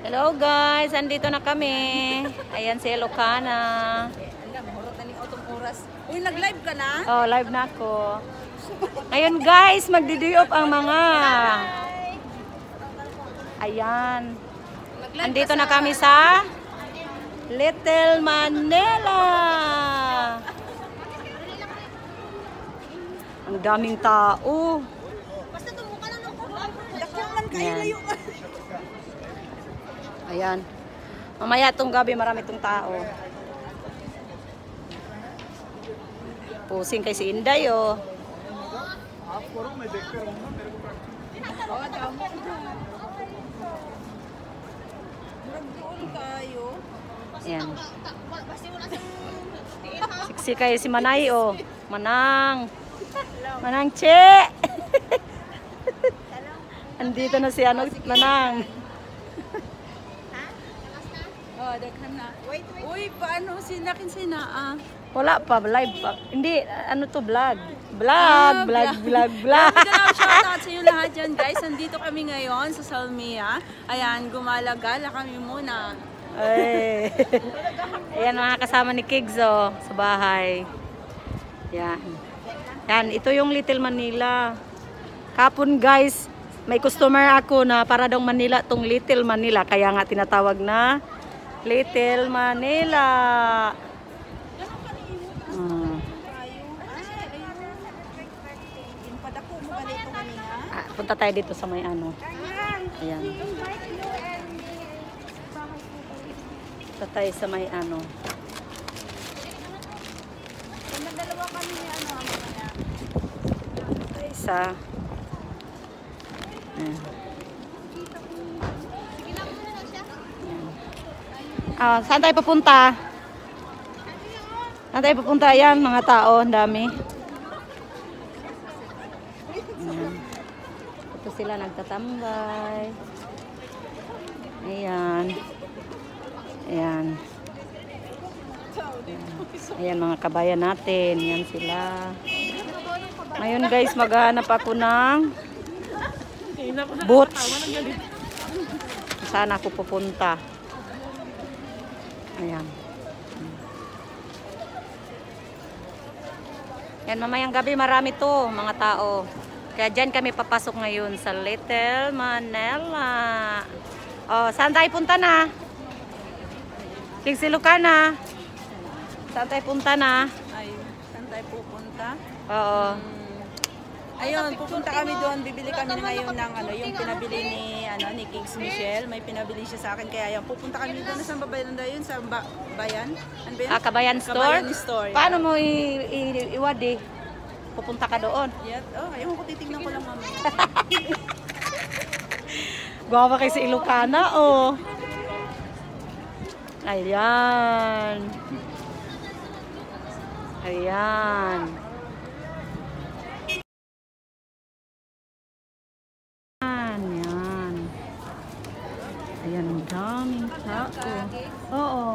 Hello guys, andito na kami. Ayan si Ilocana. Uy, nag-live ka na? Oh, live na ako. Ngayon guys, magdi-day-off ang mga. Ayan. Andito na kami sa Little Manila. Ang daming tao. Basta tumuka lang ng kulang. Dakuman kayo Ayan. layo. Ayan. Mamaya itong gabi marami itong tao. Pusing kay si Inday oh. Ayan. Siksi kayo si Manay oh. Manang. Manang Che. Andito na si ano, Manang. Oh, daghan na. Wait. Uy, paano sinakin sinaa? Wala pa, live pa. Hindi, ano to, vlog. Vlog. Shoutout sa inyo lahat dyan, guys. Nandito kami ngayon sa Salmia. Ayan, gumala-gala kami muna. Ay. Ayan, mga kasama ni Kigs oh, sa bahay. Yan. Yan, ito yung Little Manila. Kapon guys, may customer ako na para daw Manila tong Little Manila. Kaya nga tinatawag na Little Manila. Punta tayo dito sa may ano. Ayan. Punta tayo sa may ano. Tayo sa ayan. Ah, saan tayo papunta? Saan tayo papunta? Ayan, mga tao, ang dami. Ayan. Ito sila nagtatambay. Ayan. Ayan. Ayan mga kabayan natin. Ayan sila. Ngayon guys, maghahanap ako ng boots. Saan ako pupunta? Ayan. Yan, mamayang gabi marami to, mga tao. Kaya dyan kami papasok ngayon sa Little Manila. Oh, saan tayo punta na? Kigs Ilocana. Saan tayo punta na? Ay, saan tayo pupunta? Oo. Ayun, pupunta kami doon. Bibili kami ngayon ng ano, yung pinabili ni Kings Michelle. May pinabili siya sa akin. Kaya ayun, pupunta kami doon sa bayan yun, sa bayan. Ano ba yun? Ah, Kabayan Store? Kabayan Store. Paano mo iwadi? Pupunta ka doon? Yes. Oh, ayun ko, titignan ko lang mamaya. Guwapa kay si Ilocana, oh. Ayan. Ayan. Ayan. Ayan, ang daming tao. Oo.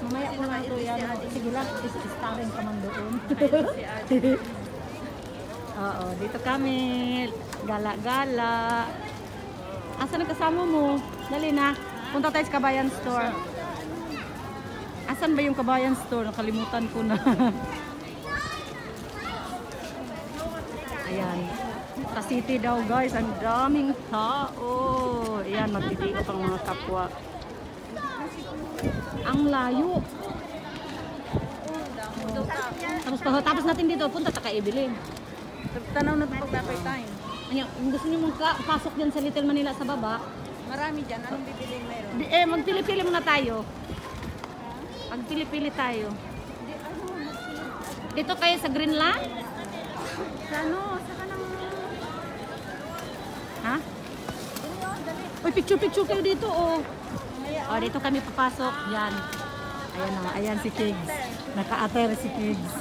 Mamaya ko lang ito yan. Sige lang, starring ka man doon. Oo, dito kami. Gala-gala. Asan ang kasama mo? Dali na. Punta tayo sa Kabayan Store. Asan ba yung Kabayan Store? Nakalimutan ko na. Ayan. Sa city daw guys, ang daming tao. Ayan, magdidiot ang mga kapwa. Ang layo. Tapos natin dito, punta sa Kaibilin. Tanaw na ito pag time. Ano, gusto niyo mong pasok dyan sa Little Manila sa baba? Marami dyan. Anong bibiliin meron? Magpili-pili muna tayo. Magpili-pili tayo. Dito kayo sa Greenland? Sa ano? Sa kanang... Ha? Uy, picture-picture kayo dito, oh. Oh, dito kami papasok. Yan. Ayan na, ayan si Kigs. Naka-attire si Kigs.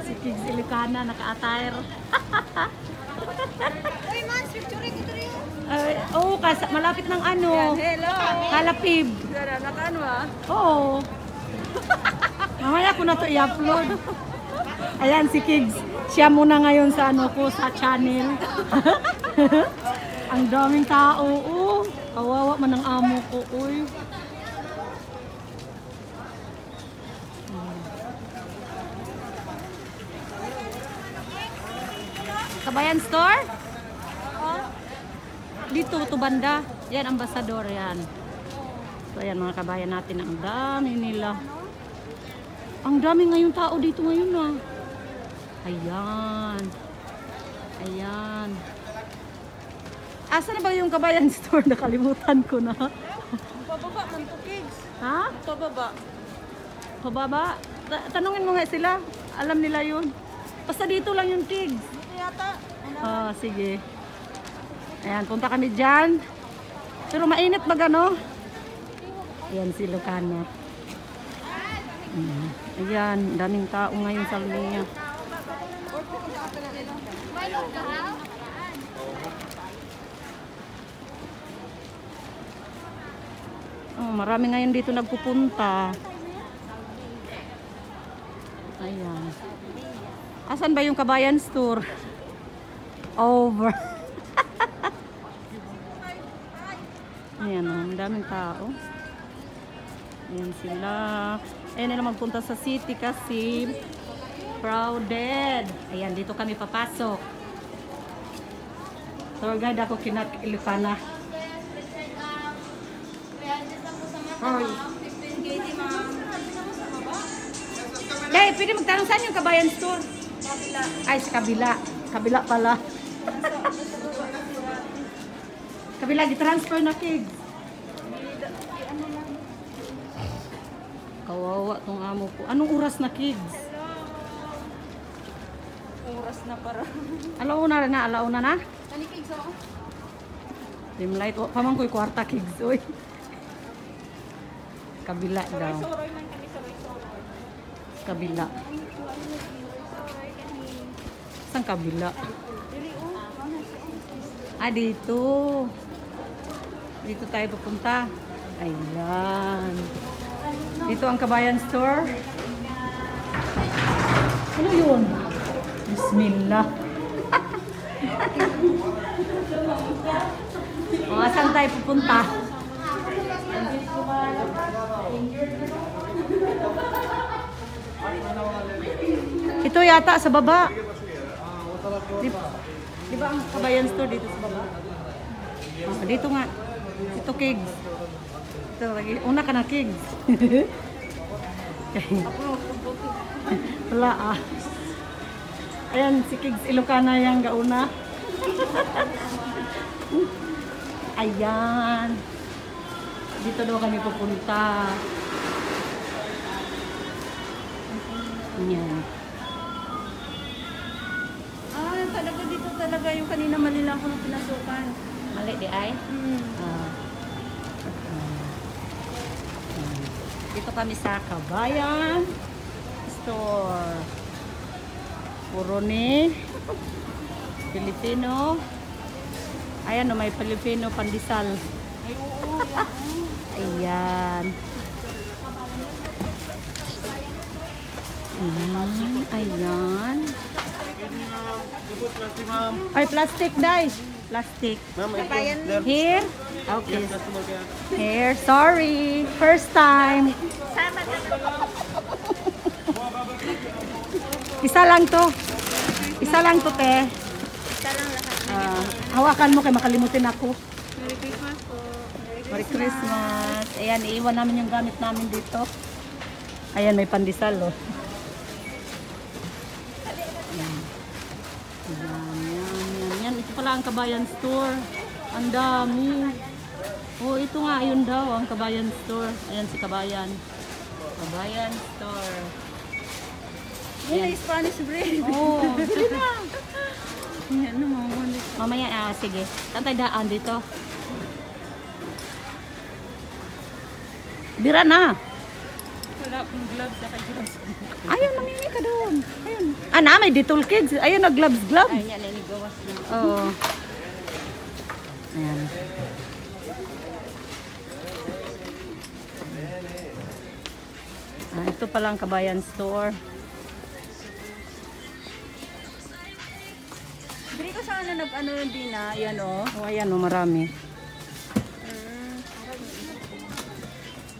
Si Kigs Ilocana, naka-attire. Uy, man, picture ito rin. Oo, malapit ng ano. Hello. Kalapib. Naka-ano ah? Oo. Mamaya ko na to i-upload. Ayan si Kigs. Siya muna ngayon sa ano ko, sa channel. Ang daming tao, oh. Kawawa man ang amo ko, uy. Kabayan Store? Dito, to banda. Yan, Ambassador, yan. So, ayan mga kabayan natin. Ang dami nila. Ang dami ngayong tao dito ngayon, ah. Ayan. Ayan. Asa na ba yung Kabayan Store? Nakalimutan ko na. Pababa man to, kids. Ha? Pababa. Pababa? Tanungin mo nga sila. Alam nila yun. Basta dito lang yung kids. Dito yata. Ah, sige. Ayan, punta kami dyan. Pero mainit ba gano? Ayan si Lucano. Ayan, daming tao ngayon sa linya. Oh, marami ngayon dito nagpupunta. Ayan. Asan ba yung Kabayan Store? Over. Ayan, ang daming tao. Ayan sila. Ayan na magpunta sa city kasi crowded. Ayan, dito kami papasok. Tour guide ako kinakilipana. Hoy. Jay, pwede magtanong saan yung Kabayan Store? Kabila. Ay, sa kabila. Kabila pala. Kabila, di-transfer na, kids. Kawawa tong amo ko. Anong oras na, kids? Oras na para. Alauna na, alauna na? Kani kids ako? Dim light. O, pamangkoy kwarta, kids. Uy. Kabila daw. Soroy man kami soroy. Kabila. Saan kabila? Ah, dito. Dito tayo pupunta. Ayan. Dito ang Kabayan Store. Ano yun? Bismillah. O, saan tayo pupunta? Ito yata sa baba. Di ba ang Kabayan Store dito sa baba? Oh, dito nga. Ito, kids. Ito, una ka na, kids. Wala ah. Ayan, si Kigs Ilocana yung gauna. Ayan. Dito daw kami pupunta. Ayan. Ah, talaga dito talaga yung kanina mali lang ako na pinasukan. Mali di ay? Dito kami sa Kabayan Store. Puro ni Pilipino. Ayan, may Pilipino pandesal. Ay, oo. Ayan. Ayan. Ay, plastic, dai. Plastic. Here? Okay. Here, sorry. First time. Isa lang to. Isa lang to, te. Isa lang lahat. Hawakan mo kay makalimutin ako. Merry Christmas po. Merry Christmas. Ayan, iiwan namin yung gamit namin dito. Ayan, may pandesal, oh. Ayan. Yan. Ito pala ang Kabayan Store. Ang dami. Oh, ito nga, ayun daw, ang Kabayan Store. Ayan si Kabayan. Kabayan Store. Yan ay Spanish bread. Oh, bili na. Yan naman. Mamaya, sige. Tantay daan dito. Bira na. Wala akong gloves sa gloves. Ayun, mamimi ka doon. Ayun. Ah, na, may Dettol Kids. Ayun, nag-gloves. Ay, yan ay gawas na. Oo. Ayan. Ito pala ang Kabayan Store. Bili ko sana na ano din na, yan o. Oh, ayan oh, marami.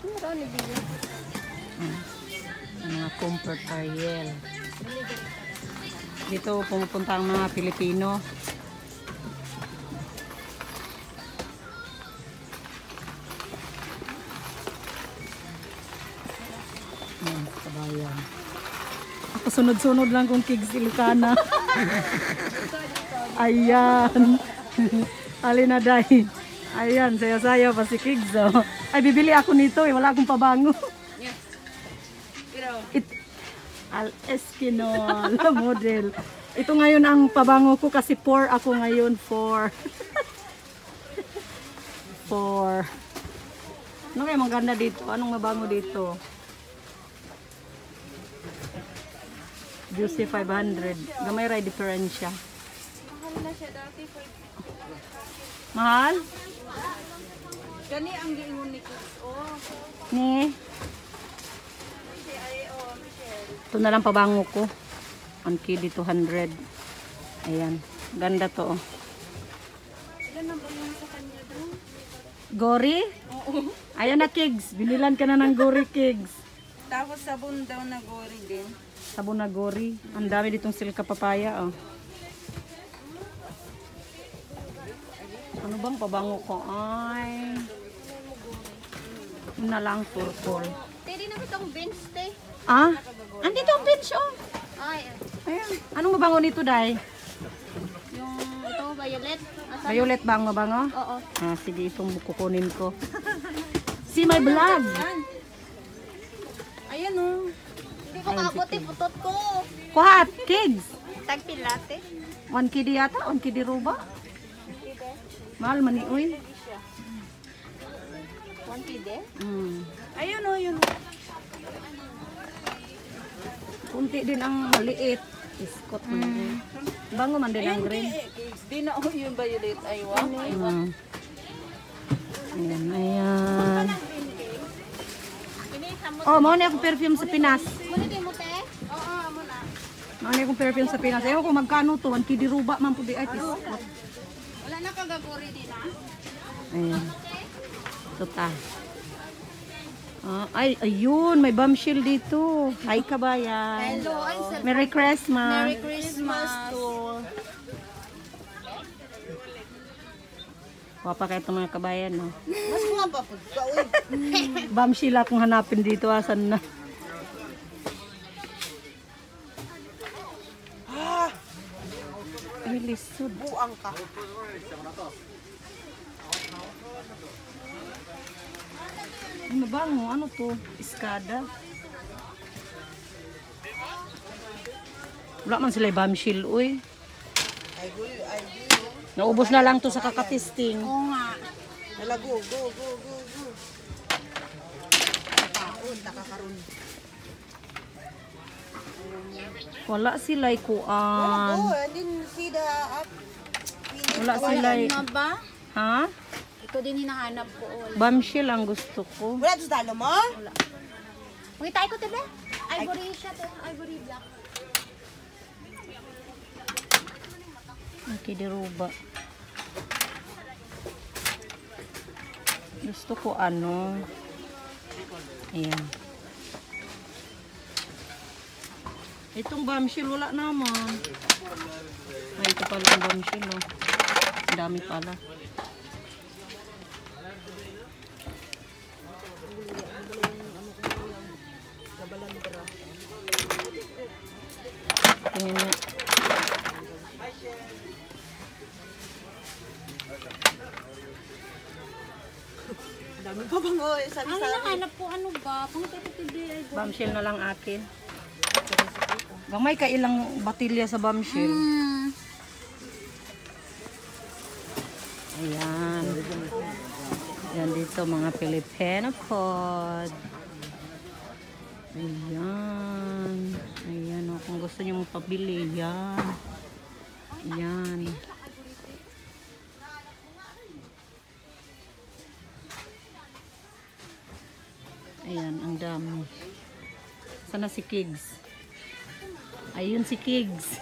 Marami din. Mga comfort Ariel. Dito pumupunta ang mga Pilipino. Kabayan. Ako sunod-sunod lang kung Kigs Ilocana. Ayan. Alina Day. Ayan, sayo-sayo pa si Kigs. Oh. Ay, bibili ako nito eh. Wala akong pabango. Al Eskinol model. Ito ngayon ang pabango ko kasi 4 ako ngayon. 4. 4. Ano kaya maganda dito? Anong mabango dito? Juicy 500. Gamay ray diferensya. Mahal na siya dati. Mahal? Gani ang giingon ni Kids. Oh. Ni? Ito na lang pabango ko. 1 KD 200. Ayan. Ganda to. Oh. Ilan na ba yung sa kanya doon? Gory? Oo. Ayan na Kigs. Binilan ka na ng Gory Kigs. Tapos sabon daw na gory din. Sabon na Gory. Ang dami ditong silka papaya. Oh. Ano bang pabango ko? Ay. Yun na lang purple. Tedi na itong bench, te. Ah? Andito ang bench oh. Ay, Ayan. Anong mabango nito, Day? yung ito, violet. Asan? Violet ba ang mabango? Oo. Ah, sige, itong kukunin ko. See my vlog! Ayan o. Hindi ko kaabot, putot ko. Kuhat, Kigs! Tagpilate. 1 KD yata? 1 KD ruba? Mahal man ni uy. 1 pide. Ayun o, yun. Kunti din ang maliit. Iskot man din. Bango man din ang green. Di na o yung violet. Aywan. Ayan, ayan. Ini samot. Oh, mao na akong perfume sa Pinas. Muna din mo, te? Oo, muna. Mao na akong perfume sa Pinas. Ewan ko magkano to. 1 KD ruba man po di ay. Iskot. Wala na kagaguri din, ha? Ayan. Ito ta. Ay, ayun. May bombshell dito. Hi, kabayan. Hello, ay, sir. Merry Christmas. Merry Christmas to. Wapa kayo itong mga kabayan, no? Mas mga pa po. Bombshell akong hanapin dito. Asan na? Ay, lisod. Buang ka. Ay, mabango. Ano to? Iskada. Wala man sila bombshell, uy. Naubos na lang to sa kakatisting. Oo nga. Nalago. Go. Nakaon, nakakaroon. Wala sila kuan. I didn't see the app. Wala sila. Na ba? Ha? Ito din hinahanap ko. Bombshell ang gusto ko. Wala sa talo mo? Uy, tayo ko, tebe. Ivory siya, te. Ivory black. Okay, diruba. Gusto ko ano. Ayan. Itong bombshell wala naman. Ay, ito pala ang bombshell. Oh. Ang dami pala. Tingnan niya. Dami pa bang o? Sabi Ang sa hinahanap ko, ano ba? Pang ito, tebe. Bombshell na lang akin. Gamay ka ilang batilya sa bombshell. Ayan. Ayan dito mga Filipino pod. Ayan. Ayan o. Kung gusto nyo magpabili, yan. Ayan. Ayan, ang dami. Sana si Kigs? Ayun si Kigs.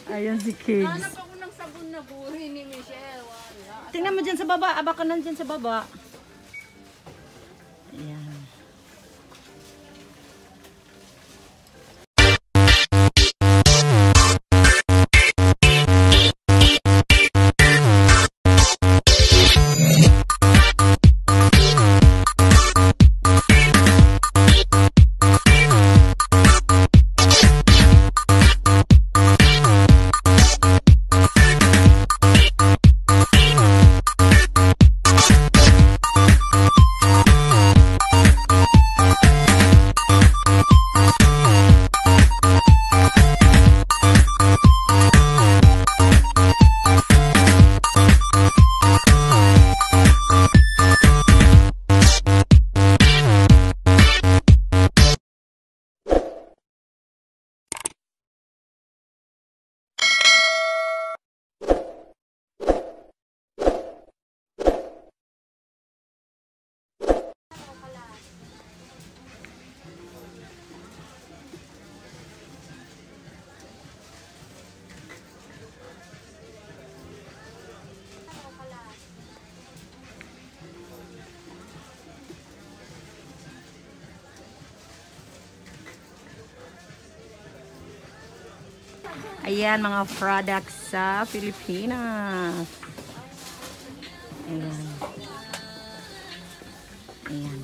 Ayan si Kigs. Hanap ako ng sabon na buri ni Michelle. Wala. Tingnan mo dyan sa baba. Aba ka nandyan sa baba. Ayan. Ayan, mga products sa Pilipinas. Ayan. Ayan.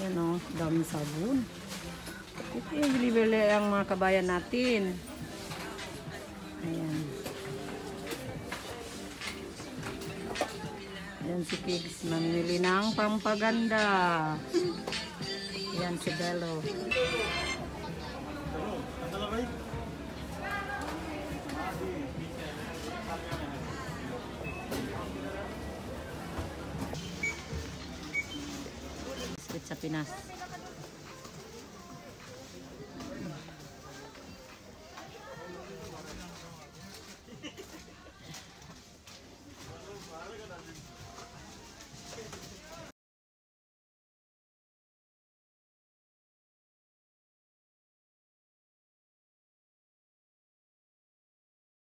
Ayan o, daming sabon. Ito yung bilibili ang mga kabayan natin. Ayan. Ayan si Kigs, mamili ng pampaganda. Ayan si Bello. Biscuit sa Pinas.